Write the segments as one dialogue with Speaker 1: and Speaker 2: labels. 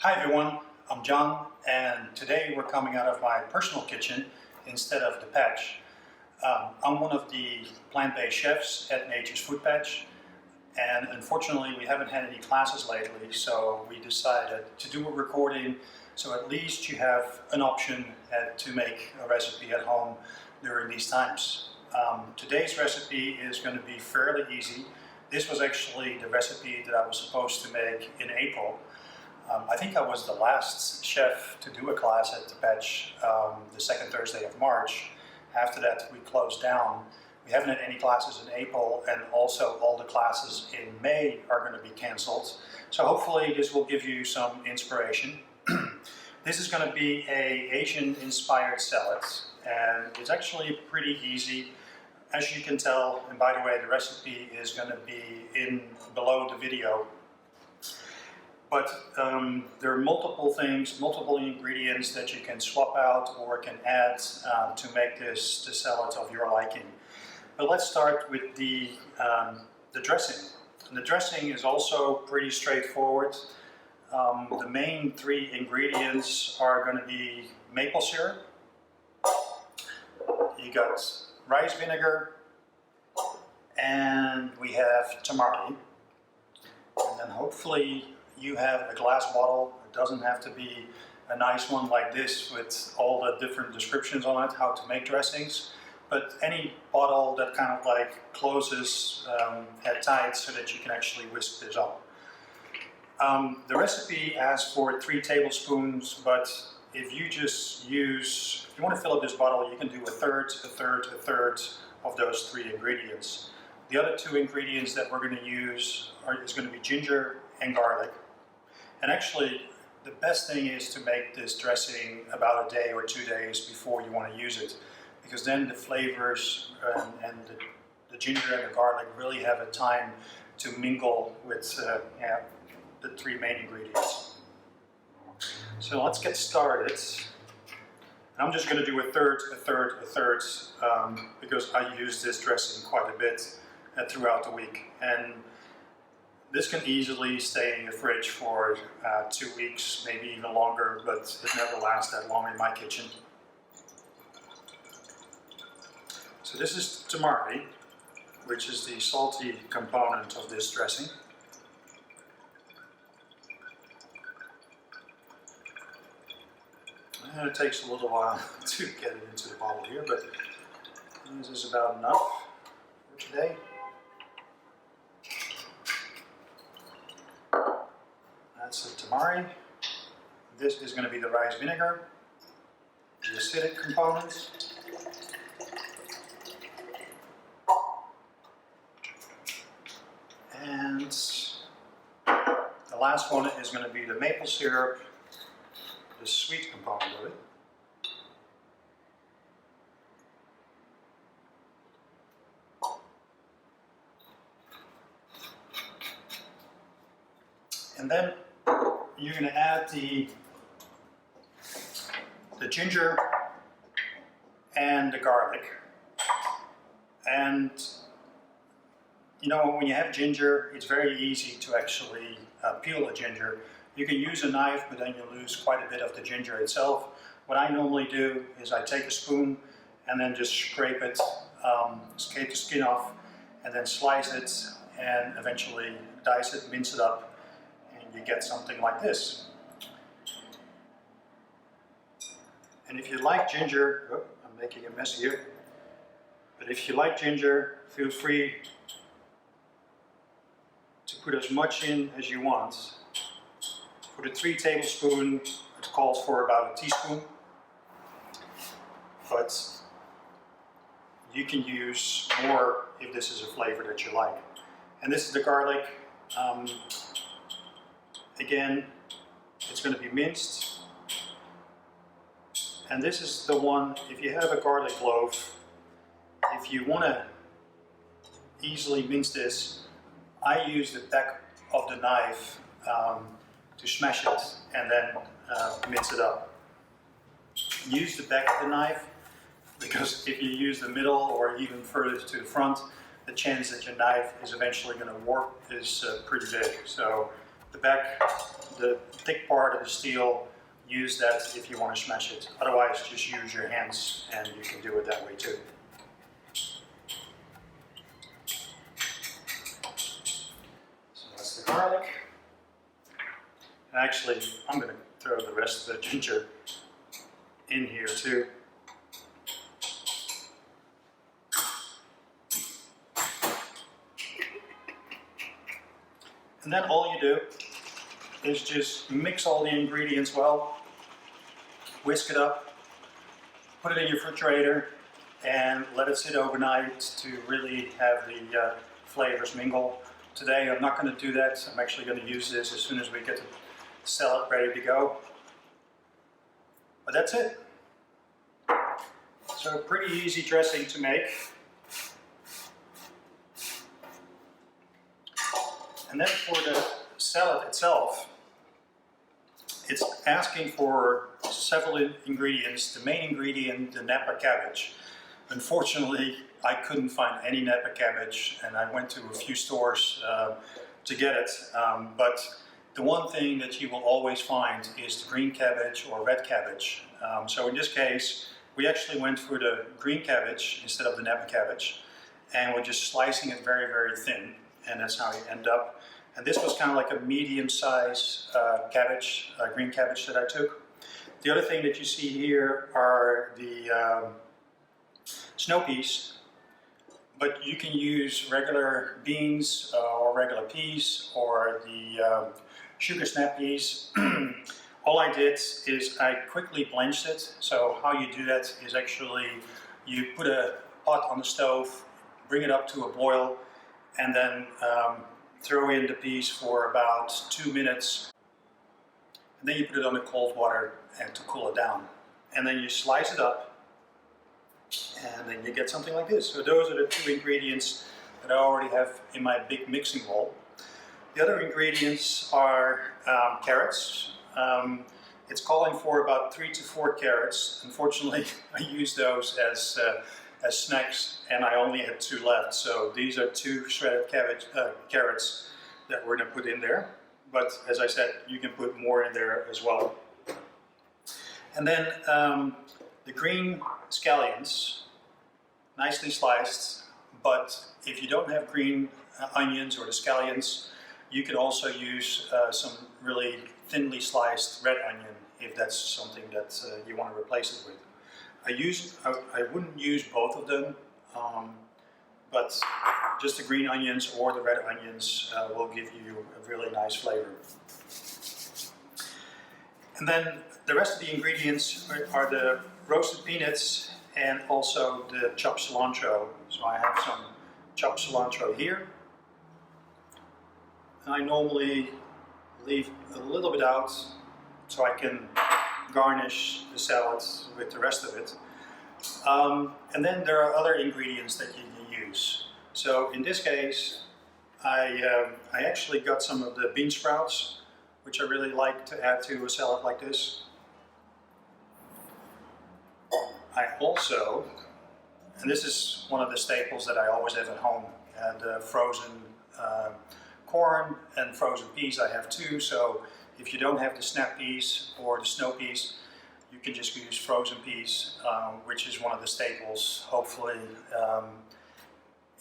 Speaker 1: Hi everyone, I'm John, and today we're coming out of my personal kitchen instead of the patch. I'm one of the plant-based chefs at Nature's Food Patch, and unfortunately we haven't had any classes lately, so we decided to do a recording so at least you have an option to make a recipe at home during these times. Today's recipe is going to be fairly easy. This was actually the recipe that I was supposed to make in April. I think I was the last chef to do a class at the Patch the second Thursday of March. After that we closed down. We haven't had any classes in April, and also all the classes in May are going to be cancelled. So hopefully this will give you some inspiration. This is going to be an Asian inspired salad, and it's actually pretty easy. As you can tell, and by the way, the recipe is going to be below the video. But there are multiple things, multiple ingredients that you can swap out or can add to make this the salad of your liking. But let's start with the dressing. And the dressing is also pretty straightforward. The main three ingredients are going to be maple syrup. You got rice vinegar, and we have tamari. And then hopefully you have a glass bottle. It doesn't have to be a nice one like this with all the different descriptions on it, how to make dressings, but any bottle that kind of like closes at tight so that you can actually whisk this up. The recipe asks for 3 tablespoons, but if you want to fill up this bottle, you can do a third of those 3 ingredients. The other 2 ingredients that we're going to use is going to be ginger and garlic. And actually, the best thing is to make this dressing about a day or 2 days before you want to use it, because then the flavors and the ginger and the garlic really have a time to mingle with the 3 main ingredients. So let's get started. I'm just going to do a third, because I use this dressing quite a bit throughout the week. And this can easily stay in your fridge for 2 weeks, maybe even longer, but it never lasts that long in my kitchen. So this is tamari, which is the salty component of this dressing. And it takes a little while to get it into the bottle here, but this is about enough for today. That's the tamari. This is going to be the rice vinegar, the acidic component. And the last one is going to be the maple syrup, the sweet component of it. And then you're going to add the ginger and the garlic. And you know, when you have ginger, it's very easy to actually peel a ginger. You can use a knife, but then you lose quite a bit of the ginger itself. What I normally do is I take a spoon and then just scrape the skin off, and then slice it, and eventually dice it, mince it up, and you get something like this. And if you like ginger, I'm making a mess here, but if you like ginger, feel free to put as much in as you want. For the 3 tablespoons, it calls for about a teaspoon, but you can use more if this is a flavor that you like. And this is the garlic. Again, it's going to be minced. And this is the one, if you have a garlic clove, if you want to easily mince this, I use the back of the knife to smash it and then mince it up. Use the back of the knife, because if you use the middle or even further to the front, the chance that your knife is eventually going to warp is pretty big. So the back, the thick part of the steel, use that if you want to smash it. Otherwise, just use your hands and you can do it that way too. So that's the garlic. And actually, I'm going to throw the rest of the ginger in here too. And then all you do is just mix all the ingredients well, whisk it up, put it in your refrigerator, and let it sit overnight to really have the flavors mingle. Today I'm not going to do that. I'm actually going to use this as soon as we get the salad ready to go. But that's it. So pretty easy dressing to make. And then for the salad itself, it's asking for several ingredients. The main ingredient, the Napa cabbage. Unfortunately, I couldn't find any Napa cabbage, and I went to a few stores to get it. But the one thing that you will always find is the green cabbage or red cabbage. So in this case, we actually went for the green cabbage instead of the Napa cabbage, and we're just slicing it very, very thin. And that's how you end up. And this was kind of like a medium-sized cabbage, green cabbage that I took. The other thing that you see here are the snow peas, but you can use regular beans or regular peas or the sugar snap peas. All I did is I quickly blanched it. So how you do that is actually you put a pot on the stove, bring it up to a boil, and then throw in the peas for about 2 minutes. And then you put it on the cold water and to cool it down. And then you slice it up, and then you get something like this. So those are the 2 ingredients that I already have in my big mixing bowl. The other ingredients are carrots. It's calling for about 3 to 4 carrots. Unfortunately, I use those as snacks, and I only had 2 left. So these are 2 shredded carrots that we're going to put in there. But as I said, you can put more in there as well. And then the green scallions, nicely sliced. But if you don't have green onions or the scallions, you can also use some really thinly sliced red onion if that's something that you want to replace it with. I wouldn't use both of them, but just the green onions or the red onions will give you a really nice flavor. And then the rest of the ingredients are the roasted peanuts and also the chopped cilantro. So I have some chopped cilantro here. And I normally leave a little bit out so I can garnish the salad with the rest of it. And then there are other ingredients that you can use. So in this case, I actually got some of the bean sprouts, which I really like to add to a salad like this. I also, and this is one of the staples that I always have at home, and frozen corn and frozen peas I have too. So if you don't have the snap peas or the snow peas, you can just use frozen peas, which is one of the staples, hopefully,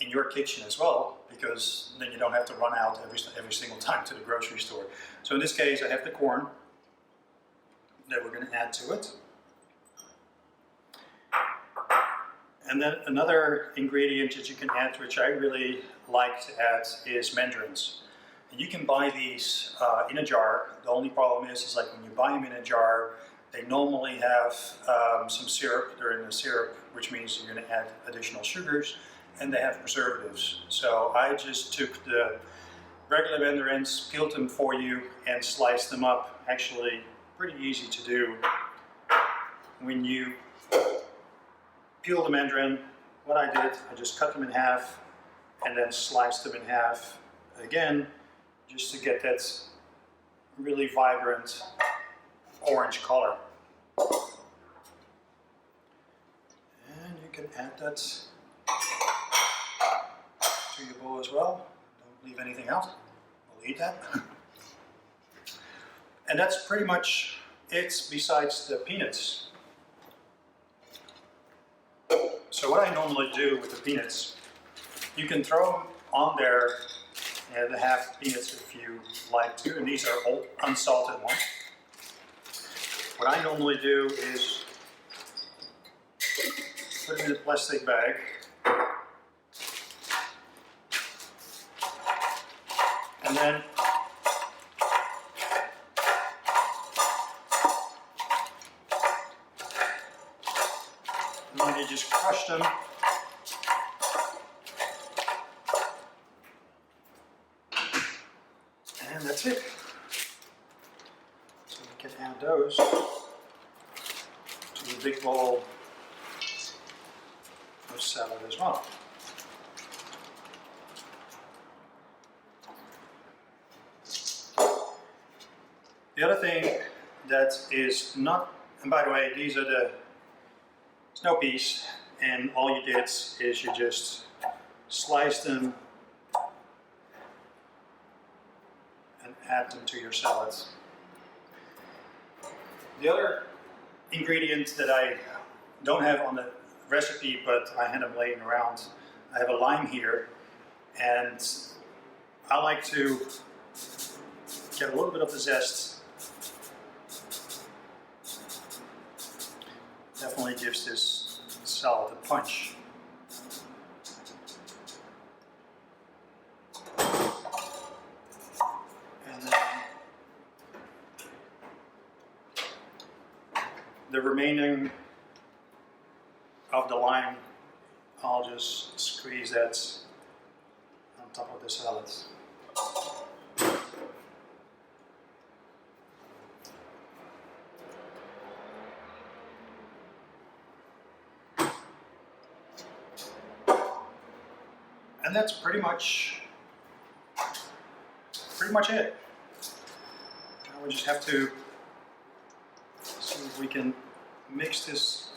Speaker 1: in your kitchen as well, because then you don't have to run out every single time to the grocery store. So in this case, I have the corn that we're going to add to it. And then another ingredient that you can add, which I really like to add, is mandarins. And you can buy these in a jar. The only problem is like when you buy them in a jar, they normally have some syrup. They're in the syrup, which means you're going to add additional sugars, and they have preservatives. So I just took the regular mandarins, peeled them for you, and sliced them up. Actually, pretty easy to do. When you peel the mandarin, what I did, I just cut them in half and then sliced them in half again, just to get that really vibrant orange color. And you can add that to your bowl as well. Don't leave anything out. We'll eat that. And that's pretty much it besides the peanuts. So what I normally do with the peanuts, you can throw them on there, the half peanuts if you like to, and these are all unsalted ones. What I normally do is put them in a plastic bag, and then you just crush them. And that's it. So we can add those to the big bowl of salad as well. The other thing that is not, and by the way, these are the snow peas, and all you did is you just slice them and add them to your salad. The other ingredient that I don't have on the recipe, but I had them laying around, I have a lime here, and I like to get a little bit of the zest. Definitely gives this salad a punch. And then the remaining of the lime, I'll just squeeze that on top of the salad. And that's pretty much it. Now we just have to see if we can mix this.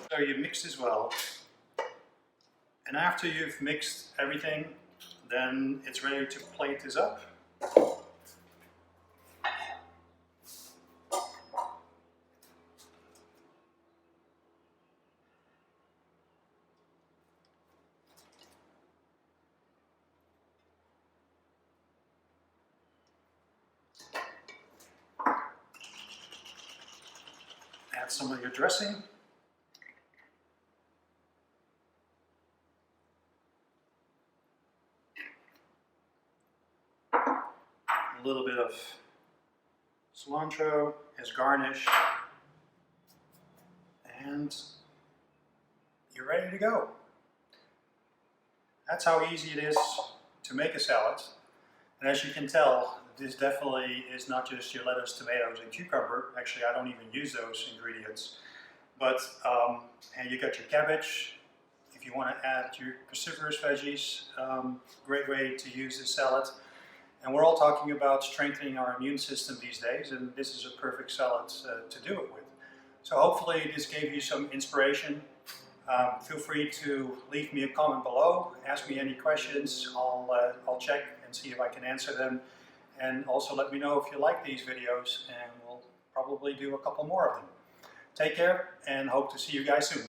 Speaker 1: So you mix as well. And after you've mixed everything, then it's ready to plate this up. Add some of your dressing. A little bit of cilantro as garnish, and you're ready to go. That's how easy it is to make a salad. And as you can tell, this definitely is not just your lettuce, tomatoes, and cucumber. Actually, I don't even use those ingredients. But and you got your cabbage. If you want to add your cruciferous veggies, great way to use this salad. And we're all talking about strengthening our immune system these days, and this is a perfect salad to do it with. So hopefully this gave you some inspiration. Feel free to leave me a comment below, ask me any questions. I'll check and see if I can answer them. And also let me know if you like these videos, and we'll probably do a couple more of them. Take care, and hope to see you guys soon.